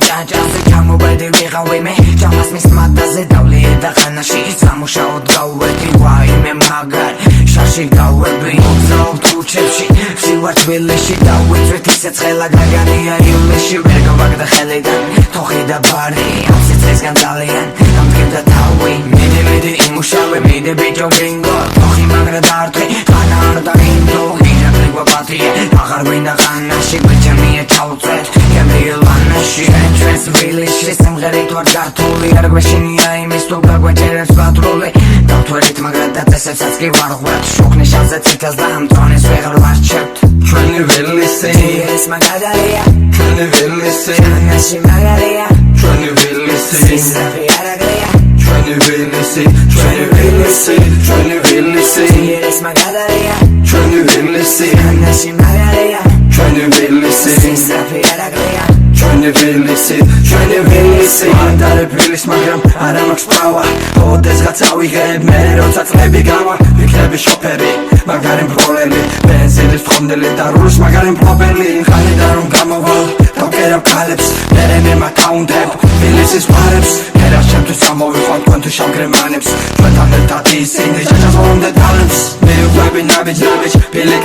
ჭაჭაზე ჩამოვედი ვიღავ ვიმე ჭამას მის მატაზე დავლიე და ხანაში სამუშაოდ გავვედი ვაიმე მაგარ შაში გავები მოგზაობ თუჩებში ვსივარ თბილისში დავიწვით ისე ცხელა გაგანია ივლისში ვერ გავაგდა ხელიდან თოხი და ბარი ამ სიცხესგან ძალიან გამდგენდა თავი მიდი იმუშავე მიდი ბიჭო გრინგო თოხი მაგრა დარტყი ხანა არ დაგინდო მინაკლი გვაპატიე აღარ ვინდა ხანაში გვიჩემია ჩავწვეთ გემრიელანაში ჩვენს თბილისში სიმღერით ვარ გართული არ გვეშინია იმის თუ გაგვეჭერებს პატრული დავთვალით მაგრა და წესებსაც კი ვარღვევთ შუქნიშანზე ციტას და ამ ტრონის ვეღარ ვარჩევთ ჩვენი თბილისი ეს მაგარია ჩვენი თბილისი ანაში მაგარია ჩვენი თბილისი სისხლი არაგია ჩვენი თბილისი ჩვენი თბილისი ჩვენი თბილისი ეს მაგარია ჩვენი თბილისი ანაში მაგარია ჩვენი თბილისი სისხლი არაგია ჩვენი თბილისი ჩვენი თბილისი ანდარე თბილის მაგრამ არა მაქვს პავა ოდესღაც ავიღებ მე როცა წლები გავა ვიქნები შოფერი მაგარი მფროლელი ბენზინის ფხონდელი და რულს მაგარი მფლობელი ხანიდან რომ გამოვალ დავკერავ ქალებს მერე მე მაკაუნტებ თბილისის პარებს მერა შემთხვევით გამოვიყვან თქვენ თუ შავგრემანებს ჩვენთან ერთად ისინი ჭაჭას ვონდე თალებს მე ვები ნაბიჯ ბილიკებს